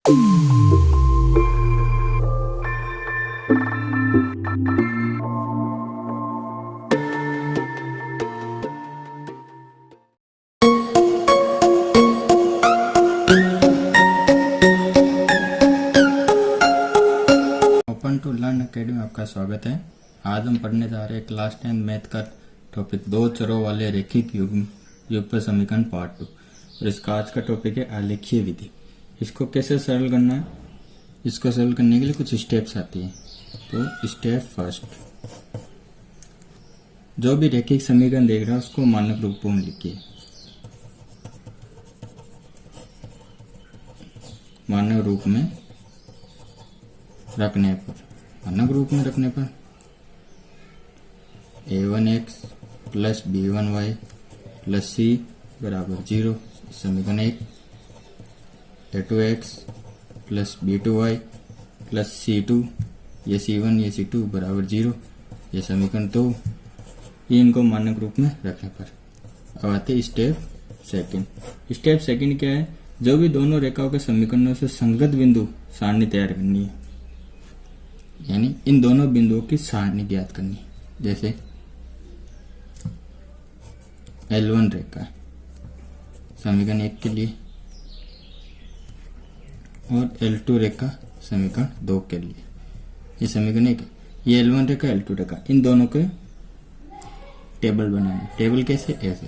Open to learn academy में आपका स्वागत है। आज हम पढ़ने जा रहे हैं क्लास 10 मैथ का टॉपिक दो चरों वाले रेखिक युगपत समीकरण पार्ट 2 और इसका आज का टॉपिक है आलेखीय विधि। इसको कैसे सरल करना है, इसको सरल करने के लिए कुछ स्टेप्स आती है। तो स्टेप फर्स्ट, जो भी रेखिक समीकरण देख रहा है उसको मानक रूपों में लिखिए। मानक रूप में रखने पर a1x plus b1y plus c बराबर 0 समीकरण 1, a2x plus b2y plus c2 ये c1 ये c2 बराबर 0 ये समीकरण 2। ये इनको मानक रूप में रखने पर अब आते स्टेप सेकंड। स्टेप सेकंड क्या है, जो भी दोनों रेखाओं के समीकरणों से संगत बिंदु सारणी तैयार करनी है, यानी इन दोनों बिंदुओं की सारणी ज्ञात करनी है। जैसे L1 रेखा समीकरण 1 के लिए और L2 रेखा समीकरण 2 के लिए। ये समीकरण 1 ये L1 रेखा L2 रेखा, इन दोनों के टेबल बनाना। टेबल कैसे, ऐसे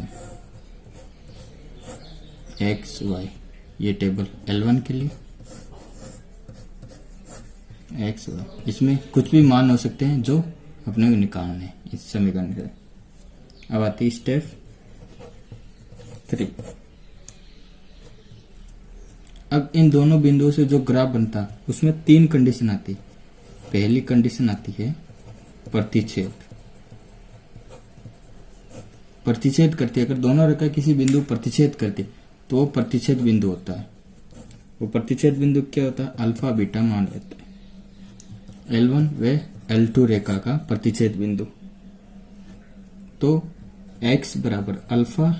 x y, ये टेबल L1 के लिए x y, इसमें कुछ भी मान हो सकते हैं जो अपने को निकालने हैं इस समीकरण से। अब आती स्टेप 3। अब इन दोनों बिंदुओं से जो ग्राफ बनता उसमें 3 कंडीशन आती। पहली कंडीशन आती है प्रतिच्छेद। प्रतिच्छेद करती है, अगर दोनों रेखा किसी बिंदु प्रतिच्छेद करती तो वो प्रतिच्छेद बिंदु होता है। वो प्रतिच्छेद बिंदु क्या होता है, अल्फा बीटा मान लेते हैं। L1 व L2 रेखा का प्रतिच्छेद बिंदु, तो x बराबर अल्फा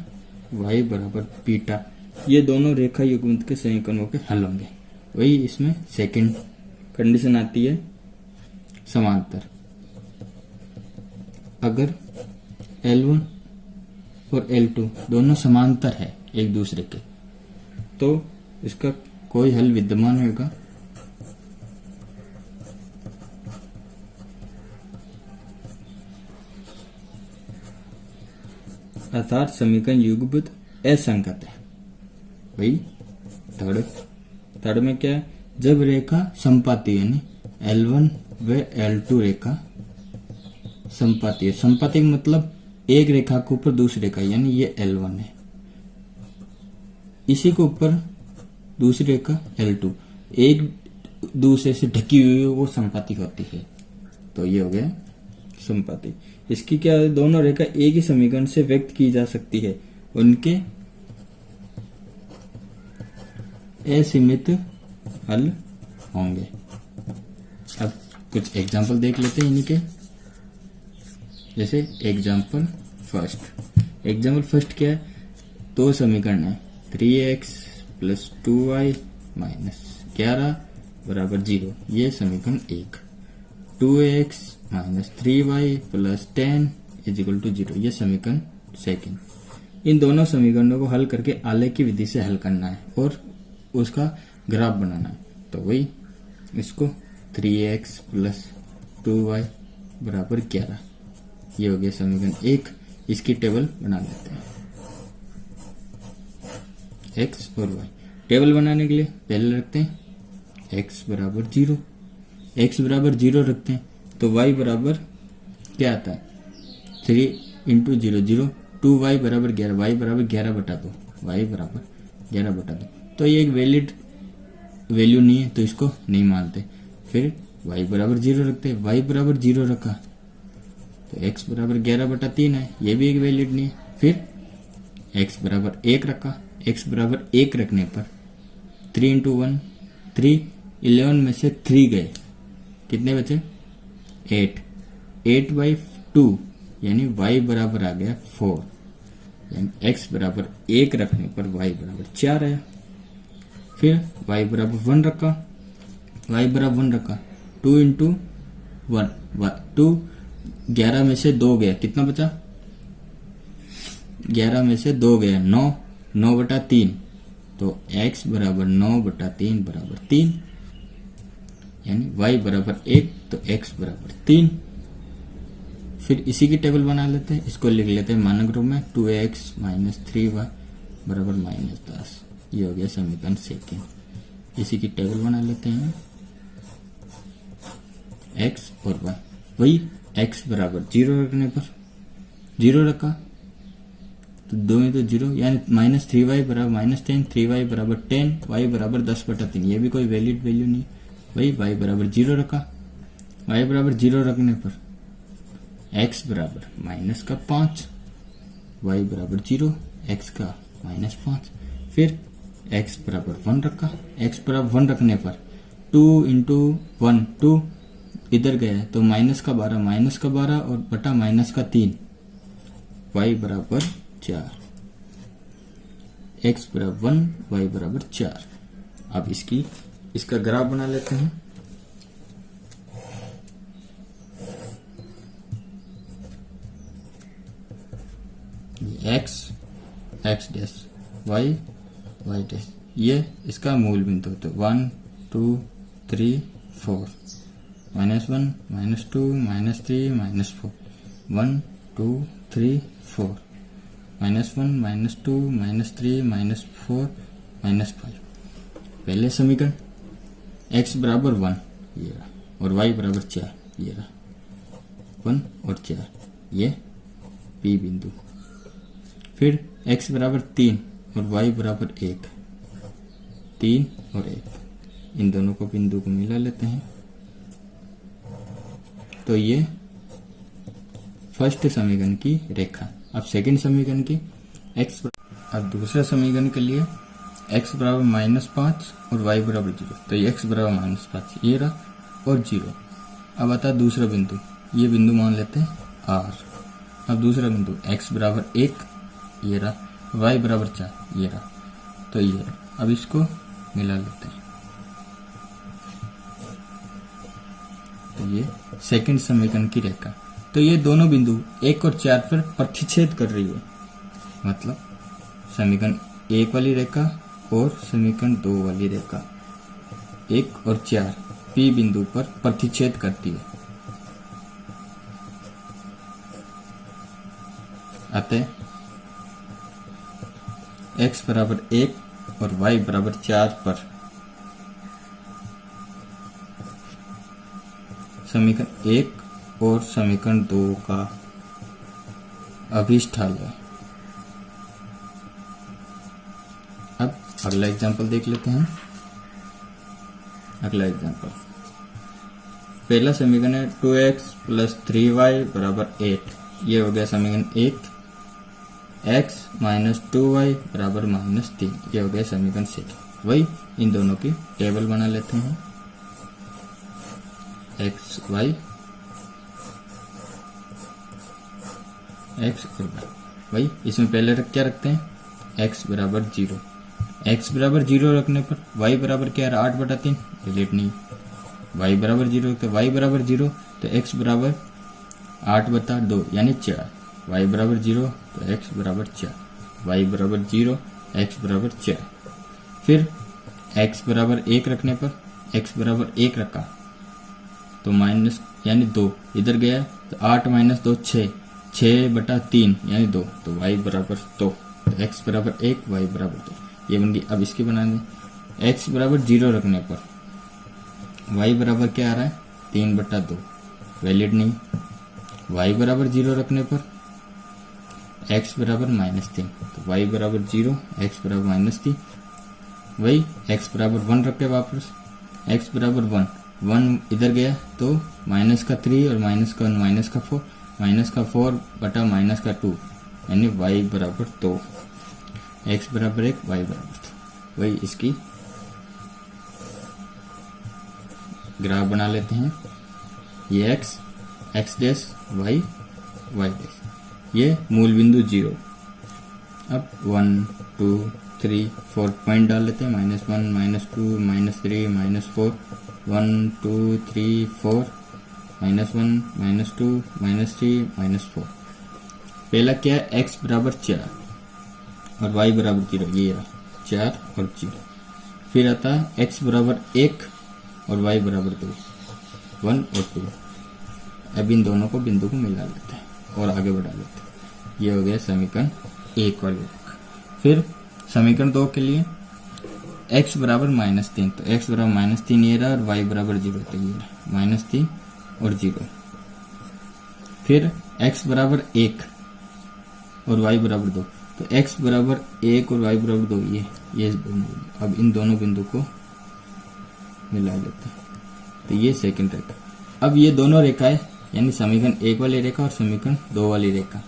y बराबर बीटा, ये दोनों रेखा युग्म के समीकरणों के हल होंगे। वही इसमें सेकंड कंडीशन आती है समांतर। अगर L1 और L2 दोनों समांतर है एक दूसरे के, तो इसका कोई हल विद्यमान होगा। अर्थात समीकरण युगपत असंगत है। वही थर्ड में क्या है, जब रेखा संपाती यानी L1 व L2 रेखा संपाती है। संपाती का मतलब एक रेखा के ऊपर दूसरी रेखा, यानी ये L1 है, इसी के ऊपर दूसरी रेखा L2 एक दूसरे से ढकी हुई है, वो संपाती होती है। तो ये हो गया संपाती। इसकी क्या, दोनों रेखा एक ही समीकरण से व्यक्त की जा सकती है, उनके असीमित हल होंगे। अब कुछ एग्जांपल देख लेते हैं इनके। जैसे एग्जांपल फर्स्ट क्या है, दो समीकरण है 3x प्लस 2y माइनस 11 बराबर 0, ये समीकरण 1। 2x माइनस 3y प्लस 10 इज इक्वल टू 0, ये समीकरण सेकंड। इन दोनों समीकरणों को हल करके आलेखीय विधि से हल करना है और उसका ग्राफ बनाना है। तो वही इसको 3x प्लस 2y बराबर 11, ये हो गया समीकरण 1। इसकी टेबल बना लेते हैं x और y। टेबल बनाने के लिए पहले रखते हैं x बराबर 0, x बराबर 0 रखते हैं, तो y बराबर क्या आता है 3 इंटू 0 0, 2y बराबर 11, y बराबर 11 बटा 2, y बराबर 11 बटा 2। तो ये एक वैलिड वैल्यू नहीं है, तो इसको नहीं मानते। फिर y बराबर 0 रखते हैं, y बराबर 0 रखा तो x बराबर 11 बटा 3 है, ये भी एक वैलिड नहीं है। फिर x बराबर 1 रखा, x बराबर 1 रखने पर 3 इंटू 1 3, 11 में से 3 गए, कितने बचे 8, 8/2 यानी y बराबर आ गया 4, यानी x बराबर 1 रखने पर y बराबर 4 आया। फिर y बराबर 1 रखा, y बराबर 1 रखा, 2 इंटू 1, 2, 11 में से 2 गया, कितना बचा, 11 में से 2 गया 9, 9/3, तो x बराबर 9/3 बराबर 3, यानी y बराबर 1 तो x बराबर 3। फिर इसी की टेबल बना लेते हैं, इसको लिख लेते हैं मानक रूप में, 2x माइनस 3y बराबर -10। ये हो गया समीकरण सेकेंड। इसी की टेबल बना लेते हैं, x और y, वही x बराबर 0 रखने पर 0 रखा तो 2 में तो 0, यानी -3y बराबर -10, 3y बराबर 10, y बराबर 10/3, ये भी कोई वैलिड वैल्यू नहीं। वही y बराबर 0 रखा, y बराबर 0 रखने पर x बराबर -5, y बराबर 0, x का -5। फिर x बराबर 1 रखा, x बराबर 1 रखने पर 2 इंटू 1, 2 इधर गया तो -12 और बटा -3, y बराबर 4, x बराबर 1, y बराबर 4। अब इसका ग्राफ बना लेते हैं। x डैश, y डैश, ये इसका मूल बिंदु, तो 1 2 3 4, -1 -2 -3 -4, 1 2 3 4, -1 -2 -3 -4 -5। पहले समीकरण x बराबर 1 ये रहा, और y बराबर 4 ये रहा, 1 और 4 ये P बिंदु। फिर x बराबर 3 और y बराबर 1, 3 और 1, इन दोनों को बिंदु को मिला लेते हैं, तो ये फर्स्ट समीकरण की रेखा। अब सेकंड समीकरण की अब दूसरे समीकरण के लिए x बराबर -5 और y बराबर 0, तो ये x बराबर -5 ये रहा और 0। अब आता है दूसरा बिंदु, ये बिंदु मान लेते हैं R। अब दूसरा बिंदु x बराबर 1 ये रहा, y बराबर 4 ये रहा, तो ये रहा। अब इसको मिला लेते हैं, तो ये सेकंड समीकरण की रेखा। तो ये दोनों बिंदु 1 और 4 पर प्रतिच्छेद कर रही है, मतलब समीकरण 1 वाली रेखा और समीकरण 2 वाली रेखा 1 और 4 P बिंदु पर प्रतिच्छेद करती है। अतः x बराबर 1 और y बराबर 4 पर समीकरण 1 और समीकरण 2 का अभिष्ठाल्य। अब अगला एग्जांपल देख लेते हैं। अगला एग्जांपल, पहला समीकरण है 2x + 3y बराबर 8, ये हो गया समीकरण 1। x - 2y बराबर -3, ये हो गया समीकरण 6। वही इन दोनों की टेबल बना लेते हैं, x y x और y। वही इसमें पहले क्या रखते हैं, x बराबर 0, x बराबर 0 रखने पर y बराबर क्या है 8/3, रिलेट नहीं, y बराबर 0 तो y बराबर 0 तो x बराबर 8/2 यानी 4, y बराबर 0 तो x बराबर 4, y बराबर 0 x बराबर 4। फिर x बराबर 1 रखने पर x बराबर 1 रखा तो माइनस यानी 2 इधर गया तो 8 - 2 6, 6/3 यानी 2, तो y बराबर 2, तो x बराबर 1 y बराबर 2, ये बन गई। अब इसकी बना दें, x बराबर 0 रखने पर y बराबर क्या आ रहा है 3/2, वैलिड नहीं। y बराबर 0 रखने पर x बराबर -3, तो y बराबर 0 x बराबर -3। वही x बराबर 1 रखे वापस, x बराबर 1 इधर गया तो -3 और -4, -4 बटा -2 यानी y बराबर 2, x बराबर 1 y बराबर 2। वही इसकी ग्राफ बना लेते हैं, ये x डैश y डैश, ये मूल बिंदु 0। अब 1 2 3 4 पॉइंट डाल लेते हैं, -1 -2 -3 -4 1 2 3 4 -1 -2 -3 -4। पहला क्या है, x बराबर 4 और y बराबर 0, ये रहा 4 और 0। फिर आता है x बराबर 1 और y बराबर 2, 1 और 2। अब इन दोनों को बिंदु को मिला लेते हैं और आगे बढ़ा लेते हैं। ये हो गया समीकरण 1 वाली रेखा। फिर समीकरण 2 के लिए x बराबर -3, तो x बराबर -3 ये रहा और y बराबर 0, तो ये रहा -3 और 0। फिर x बराबर 1 और y बराबर 2, तो x बराबर 1 और y बराबर 2, ये अब इन दोनों बिंदु को मिला लेते हैं, तो ये सेकंड रेखा। अब ये दोनों रेखाएं यानी समीकरण 1 वाली रेखा और समीकरण 2 वाली रेखा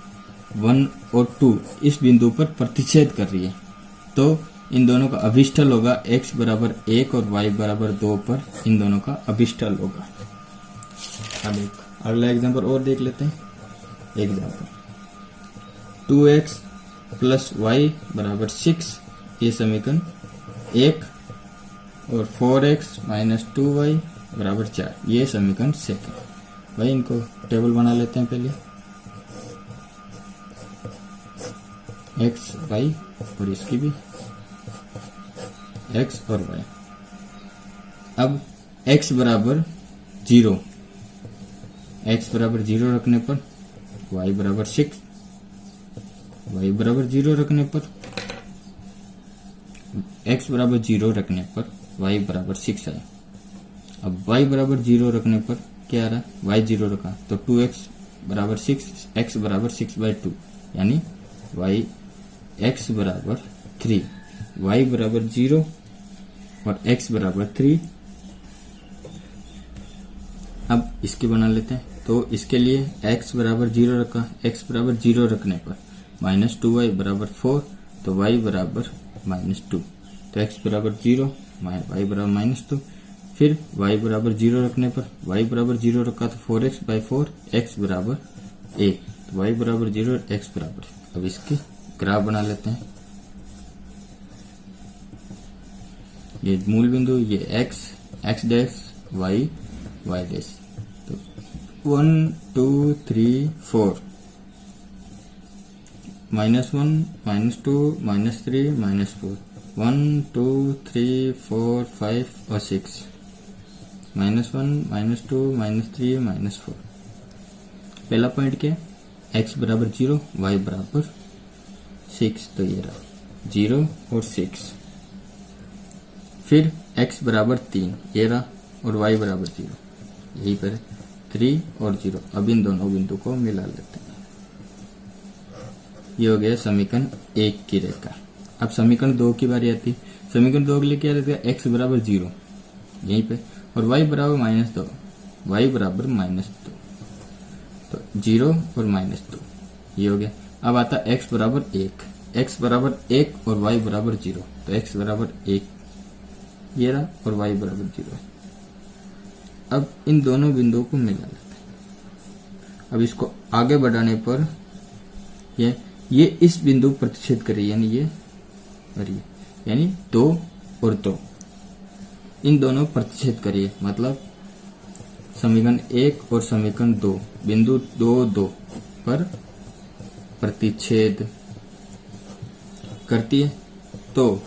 1 और 2 इस बिंदु पर प्रतिच्छेद कर रही है, तो इन दोनों का अभिष्टल होगा x बराबर 1 और y बराबर 2 पर इन दोनों का अभिष्टल होगा। अब एक अगला एग्जांपल और देख लेते हैं। एग्जांपल 2x प्लस y बराबर 6, ये समीकरण 1, और 4x माइनस 2y बराबर 4, ये समीकरण सेकंड। भाई इनको टेबल बना लेते हैं पहले, x y और इसकी भी x और y। अब x बराबर 0, x बराबर 0 रखने पर y बराबर 6, y बराबर 0 रखने पर x बराबर 0 रखने पर y बराबर 6 आया। अब y बराबर 0 रखने पर क्या आ रहा, y 0 रखा तो 2x बराबर 6, x बराबर 6/2, यानी y x बराबर 3, y बराबर 0 और x बराबर 3। अब इसके बना लेते हैं, तो इसके लिए x बराबर 0 रखा, x बराबर 0 रखने पर -2y बराबर 4, तो y बराबर -2, तो x बराबर 0 y बराबर -2। फिर y बराबर 0 रखने पर y बराबर 0 रखा तो 4x/4, x बराबर 1, तो y बराबर 0 और x बराबर। अब इसके ग्राफ बना लेते हैं। ये मूल बिंदु, ये x डैश y डैश, तो 1 2 3 4 -1 -2 -3 -4 1 2 3 4 5 और 6 -1 -2 -3 -4। पहला पॉइंट क्या है, x बराबर 0 y बराबर 6, तो ये रहा 0 और 6। फिर x बराबर 3 ये रहा और y बराबर 0, यही पर 3 और 0। अब इन दोनों बिंदु को मिला लेते हैं। ये हो गया समीकरण 1 की रेखा। अब समीकरण 2 की बारी आती है। समीकरण 2 के लिए क्या रहता है, x बराबर 0 यहीं पे और y बराबर -2, y बराबर -2, तो 0 और -2 ये हो गया। अब आता x बराबर 1, x बराबर 1 और y बराबर 0, तो x बराबर 1 ये रहा और y बराबर 0। अब इन दोनों बिंदुओं को मिला लेते हैं। अब इसको आगे बढ़ाने पर ये इस बिंदु पर प्रतिच्छेद करेगी, यानी ये और ये, यानी 2 और 2 इन दोनों प्रतिच्छेद करिए, मतलब समीकरण 1 और समीकरण 2 बिंदु 2 2 पर प्रतिच्छेद करती है, तो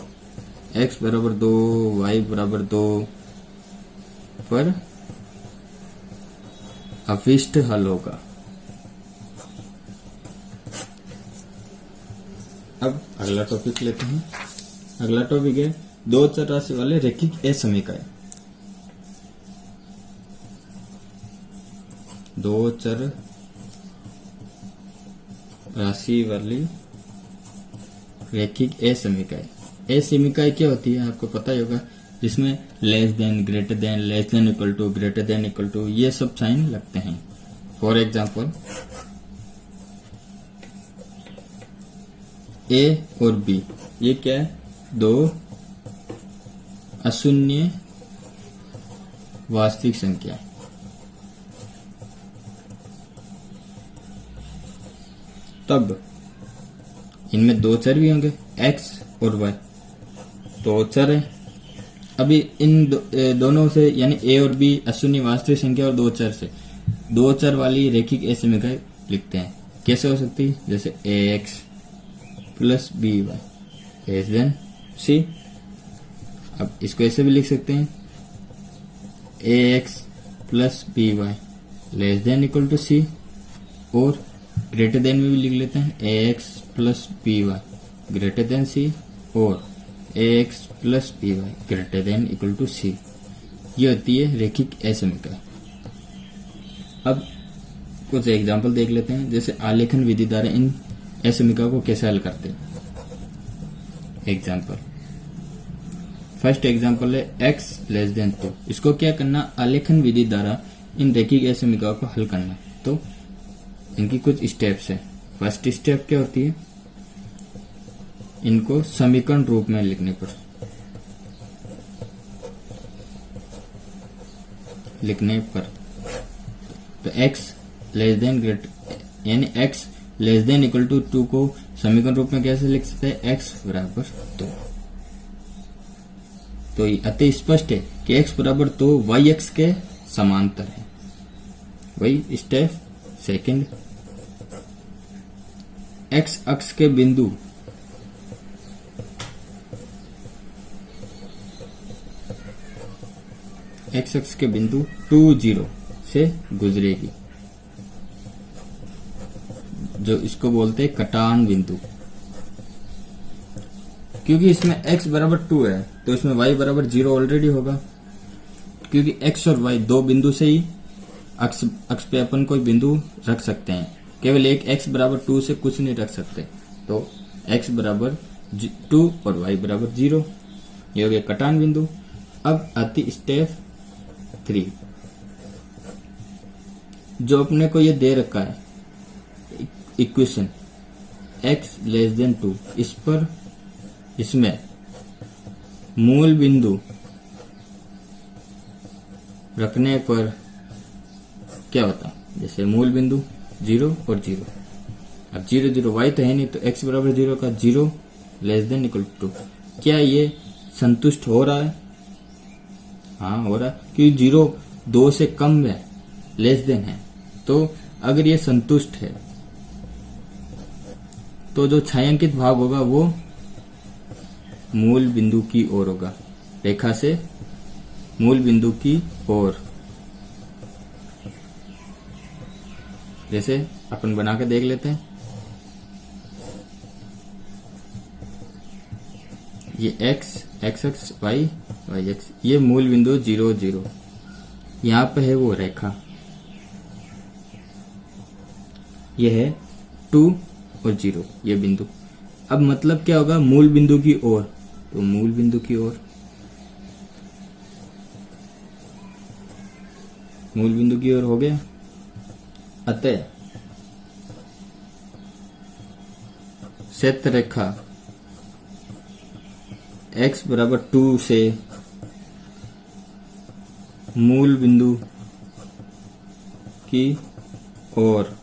x बराबर 2 y बराबर 2 पर अभिष्ट हल होगा। अब अगला टॉपिक लेते हैं। अगला टॉपिक है दो चर राशि वाले रैखिक असमीकाय। दो चर राशि वाली रैखिक असमीकाय। असमीकाय क्या होती है आपको पता ही होगा, जिसमें less than, greater than, less than equal to, greater than equal to ये सब साइन लगते हैं। फॉर एग्जाम्पल ए और बी, ये क्या है, दो अशून्य वास्तविक संख्या है। तब इनमें दो चर भी होंगे x और y, तो चर है। अभी इन दोनों से यानी ए और बी अशून्य वास्तविक संख्या और दो चर से दो चर वाली रेखिक ए समीकरण लिखते हैं। कैसे हो सकती है? जैसे A X plus B Y less than C. अब इसको ऐसे भी लिख सकते हैं A X plus B Y less than equal to C, और ग्रेटर देन में भी लिख लेते हैं A X plus B Y greater than C, और A X plus B Y greater than equal to C. ये होती है रेखिक ए समीकरण। अब कुछ एग्जाम्पल देख लेते हैं, जैसे आलेखन विधि द्वारा इन ए समीकरण को कैसे हल करते हैं। एग्जाम्पल, फर्स्ट एग्जाम्पल है x लेस देन 2। इसको क्या करना? आलेखन विधि द्वारा इन रेखिक ए समीकरण को हल करना। तो इनकी कुछ स्टेप्स है। फर्स्ट स्टेप क्या होती है? इनको समीकरण रूप में लिखने पर तो x लेस देन ग्रेटर यानी x less than equal to 2 को समीकरण रूप में कैसे लिख सकते हैं? x बराबर 2। तो अति स्पष्ट है कि x बराबर 2 y x के समांतर है। वही स्टेप सेकंड, x अक्ष के बिंदु x अक्ष के बिंदु 2 0 से गुजरेगी, जो इसको बोलते हैं कटान बिंदु। क्योंकि इसमें x बराबर 2 है तो इसमें y बराबर 0 ऑलरेडी होगा, क्योंकि x और y दो बिंदु से ही अक्ष पे अपन कोई बिंदु रख सकते हैं। केवल एक x बराबर 2 से कुछ नहीं रख सकते। तो x बराबर 2 और y बराबर 0, ये हो गया कटान बिंदु। अब आती स्टेप 3, जो अपने को ये दे रखा है इक्वेशन x लेस देन 2, इस पर इसमें मूल बिंदु रखने पर क्या होता है? जैसे मूल बिंदु 0 और 0। अब 0 0 y तो है नहीं, तो x बराबर 0 का 0 लेस देन इक्वल टू 2। क्या ये संतुष्ट हो रहा है? हाँ हो रहा है, क्योंकि 0 2 से कम है, लेस देन है। तो अगर ये संतुष्ट है तो जो छायांकित भाग होगा वो मूल बिंदु की ओर होगा, रेखा से मूल बिंदु की ओर। जैसे अपन बना के देख लेते हैं, ये x x x y y x, ये मूल बिंदु 0 0, यहां पे है वो रेखा, ये है 2 और 0 ये बिंदु। अब मतलब क्या होगा? मूल बिंदु की ओर, तो मूल बिंदु की ओर, मूल बिंदु की ओर हो गया। अतः क्षेत्र रेखा x बराबर 2 से मूल बिंदु की ओर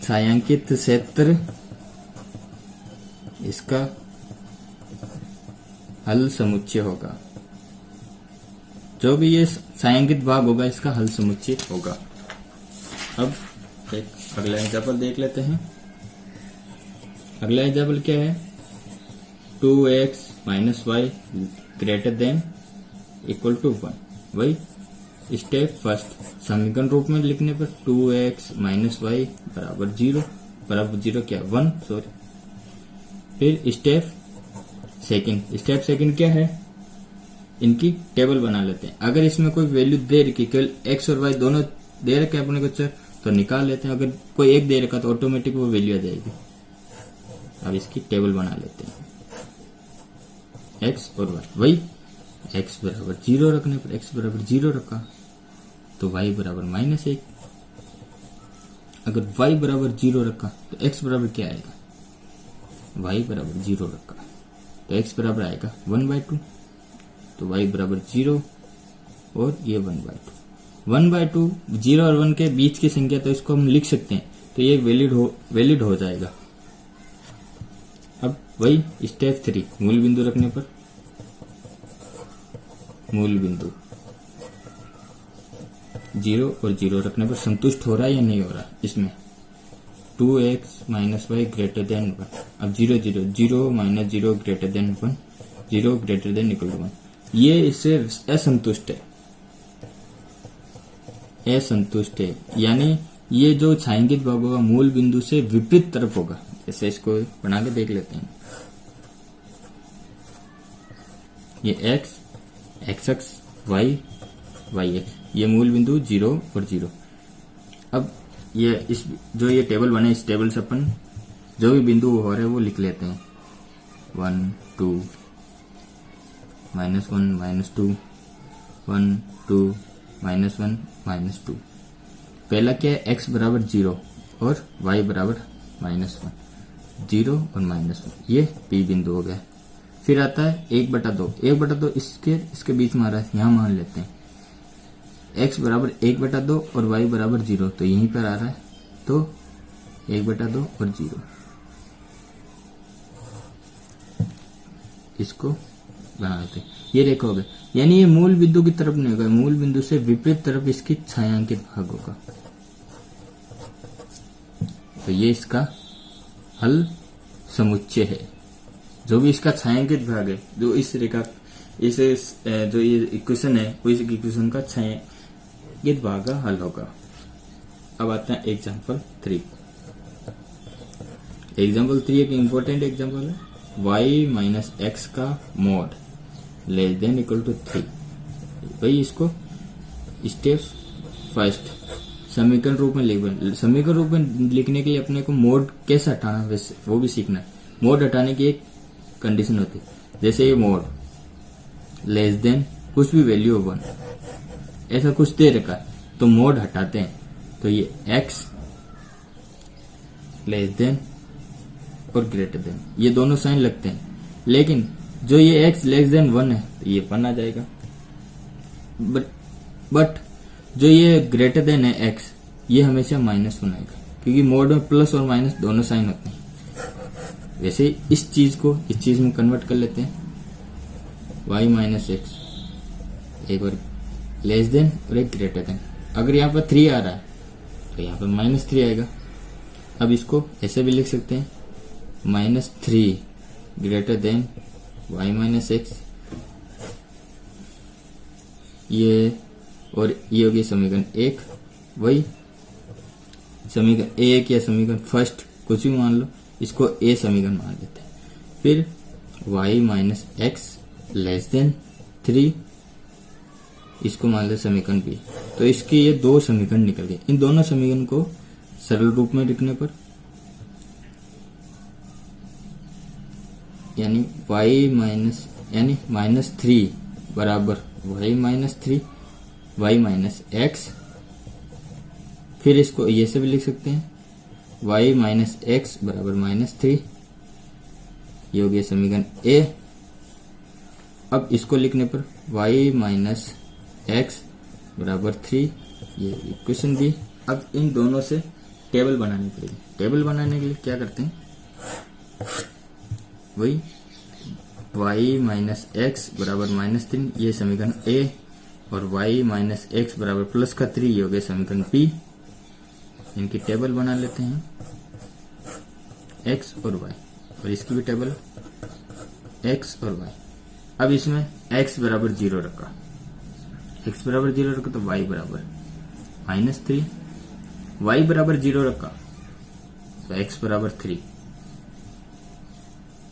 छायांकित क्षेत्र, इसका हल समुच्चय होगा। जो भी ये छायांकित भाग होगा इसका हल समुच्चय होगा। अब एक अगला एग्जाम्पल देख लेते हैं। अगला एग्जाम्पल क्या है? 2x minus y greater than equal to 1। वही स्टेप फर्स्ट, समीकरण रूप में लिखने पर 2x माइनस वाई बराबर 0, बराबर 0 क्या? 1 सॉरी। फिर स्टेप सेकंड क्या है? इनकी टेबल बना लेते हैं। अगर इसमें कोई वैल्यू दे रखी, केवल x और y दोनों दे रखे अपने को चर, तो निकाल लेते हैं। अगर कोई एक दे रखा तो ऑटोमेटिक वो वैल्यू आ जाएगी। अब इसकी टेबल बना लेते हैं, x और y। वही x बराबर 0 रखने पर x बराबर 0 रखा तो y बराबर -1। अगर y बराबर 0 रखा तो x बराबर क्या आएगा? y बराबर 0 रखा तो x बराबर आएगा 1/2। तो y बराबर 0 और ये 1/2। 1/2 0 और 1 के बीच की संख्या, तो इसको हम लिख सकते हैं। तो ये वैलिड हो जाएगा। अब वही स्टेप 3, मूल बिंदु रखने पर मूल बिंदु 0 और 0 रखने पर संतुष्ट हो रहा है या नहीं हो रहा इसमें 2x minus y greater than 1। अब 0 0 0 minus 0 greater than 1, 0 greater than equal to 1, ये इससे असंतुष्ट है, यानी ये जो छायांकित भाग होगा मूल बिंदु से विपरीत तरफ होगा। जैसे इसको बना के देख लेते हैं। ये x एक्स y x, ये मूल बिंदु 0 और 0। अब ये इस जो ये टेबल बने, इस टेबल से अपन जो भी बिंदु हो रहे हैं वो लिख लेते हैं। 1 2 -1 -2 1 2 -1 -2। पहला क्या है, x बराबर 0 और y बराबर -1, 0 और -1, ये P बिंदु हो गया। फिर आता है 1/2, 1/2 इसके बीच में आ रहा है, यहां मान लेते हैं x बराबर 1/2 और y बराबर 0, तो यहीं पर आ रहा है, तो 1/2 और 0 इसको बना देते हैं। ये रेखा हो गया, यानी ये मूल बिंदु की तरफ नहीं होगा, मूल बिंदु से विपरीत तरफ इसकी छायांकित भाग होगा। तो ये इसका हल समुच्चय है। जो भी इसका छायांकित भाग है, जो इस रेखा जो ये इक्वेशन है, वो इस इक्वेशन का छायांकित भाग का हल होगा। अब आता है एग्जाम्पल 3। एग्जाम्पल 3 एक इंपॉर्टेंट एग्जाम्पल है। y माइनस एक्स का mod less than equal to 3। भाई इसको स्टेप फर्स्ट समीकरण रूप में लिखने के लिए अपने को मोड कैसे हटाना वैसे वो भी सीखना है। मोड हटाने की एक कंडीशन होती है, जैसे ये मोड लेस देन कुछ भी वैल्यू हो 1, ऐसा कुछ दे रखा है, तो मोड हटाते हैं, तो ये x लेस देन और ग्रेटर देन, ये दोनों साइन लगते हैं, लेकिन जो ये x लेस देन 1 है तो ये 1 आ जाएगा, बट जो ये ग्रेटर देन है x, ये हमेशा -1 आएगा, क्योंकि मोड में प्लस और माइनस दोनों साइन होते हैं। वैसे इस चीज को इस चीज में कन्वर्ट कर लेते हैं, y माइनस एक्स एक और लेस देन और एक ग्रेटर देन। अगर यहाँ पर 3 आ रहा है तो यहाँ पर -3 आएगा। अब इसको ऐसे भी लिख सकते हैं, -3 greater than y minus x, ये और ये होगी समीकरण 1। वही समीकरण 1 या समीकरण फर्स्ट कुछ भी मान लो, इसको a समीकरण मान लेते हैं। फिर y minus x less than 3, इसको मान ले समीकरण b। तो इसके ये 2 समीकरण निकल गए। इन दोनों समीकरण को सरल रूप में लिखने पर यानी -3 बराबर y minus 3 y minus x, फिर इसको ये से भी लिख सकते हैं y माइनस एक्स बराबर -3, ये हो गया समीकरण a। अब इसको लिखने पर y माइनस एक्स बराबर 3, ये इक्वेशन भी। अब इन दोनों से टेबल बनानी पड़ेगी। टेबल बनाने के लिए क्या करते हैं, वही y माइनस एक्स बराबर -3, ये समीकरण a, और y माइनस एक्स बराबर प्लस का 3, ये हो गया समीकरण p। इनकी टेबल बना लेते हैं, x और y, और इसकी भी टेबल x और y। अब इसमें x बराबर 0 रखा, x बराबर 0 रखा तो y बराबर -3, y बराबर 0 रखा तो x बराबर 3,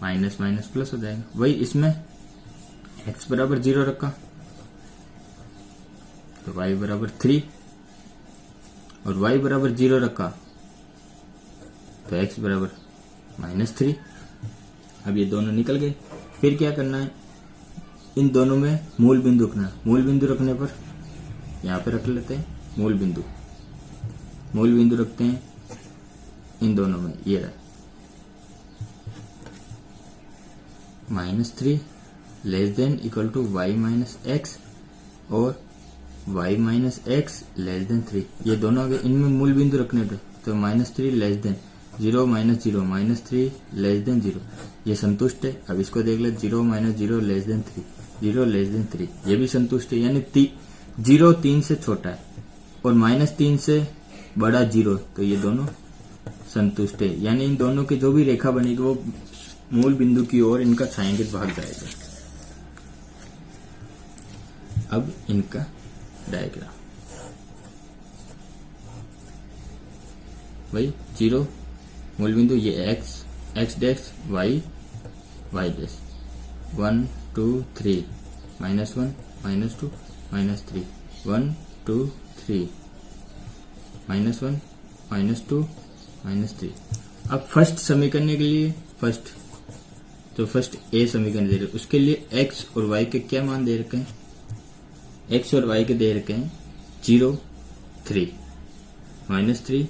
माइनस माइनस प्लस हो जाएगा। वही इसमें x बराबर 0 रखा तो y बराबर 3, और y बराबर 0 रखा तो x बराबर -3। अब ये दोनों निकल गए। फिर क्या करना है, इन दोनों में मूल बिंदु रखना है। मूल बिंदु रखने पर यहाँ पे रख लेते हैं मूल बिंदु रखते हैं इन दोनों में, ये रहा -3 less than equal to y minus x और y minus x less than 3, ये दोनों अगर इनमें मूल बिंदु रखने थे तो -3 less then 0 minus 0 minus 3 less then 0, ये संतुष्ट है। अब इसको देख ले, 0 minus 0 less than 3, 0 less than 3, ये भी संतुष्ट है। यानी 0 3 से छोटा है और माइनस 3 से बड़ा 0, तो ये दोनों संतुष्ट है। यानी इन दोनों की जो भी रेखा बनेगी वो मूल बिंदु की ओर इनका छायांकित भाग जाएगा। अब इनका डायग्राम भाई, 0 मूल बिंदु, ये x dash, y dash, 1 2 3 minus 1 minus 2 minus 3, 1 2 3 minus 1 minus 2 minus 3। अब फर्स्ट समीकरण के लिए फर्स्ट ए समीकरण दे रहे, उसके लिए x और y के क्या मान दे रखे हैं? x और y के दे रखे हैं 0 3 माइनस 3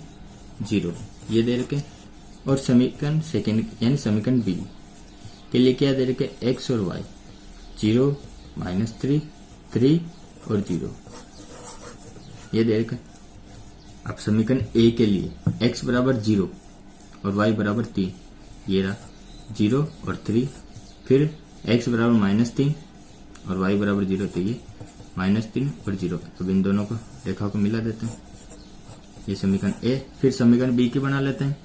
0, ये दे रखे। और समीकरण सेकेंड यानी समीकरण बी के लिए क्या दे रखे? x और y 0 माइनस 3 3 और 0, ये दे रखे। अब समीकरण ए के लिए x बराबर 0 और y बराबर 3, ये रहा 0 और 3, फिर x बराबर माइनस 3 और y बराबर 0, तो ये माइनस 3 और 0। अब इन दोनों को रेखा को मिला देते हैं, ये समीकरण ए। फिर समीकरण बी की बना लेते हैं,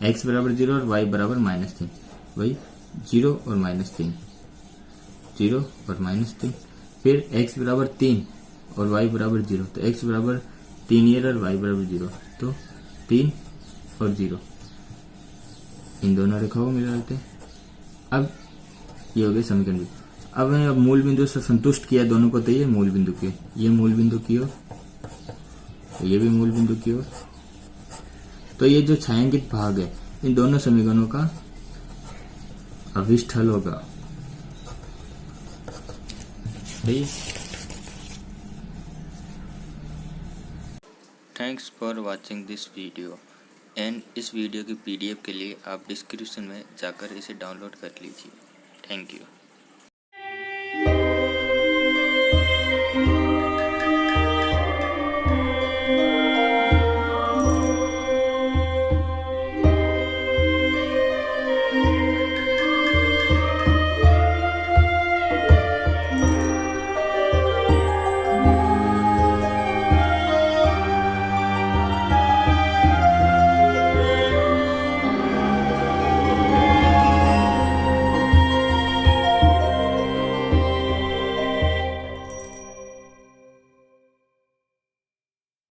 x बराबर 0 और y बराबर माइनस 3, वही 0 और माइनस 3, 0 और माइनस 3, फिर x बराबर 3 और y बराबर 0, तो x बराबर 3 ईयर और y बराबर 0, तो 3 और 0, इन दोनों रेखाओं को मिला लेते हैं। अब ये हो गए समीकरण बी। अब मैंने मूल बिंदु से संतुष्ट किया दोनों को, तो ये मूल बिंदु की, ये मूल बिंदु की ओर, ये भी मूल बिंदु की ओर। तो ये जो छायांकित भाग है इन दोनों समीकरणों का अभिष्ट हल होगा। Thanks for watching this video and इस वीडियो की PDF के लिए आप डिस्क्रिप्शन में जाकर इसे डाउनलोड कर लीजिए। Thank you.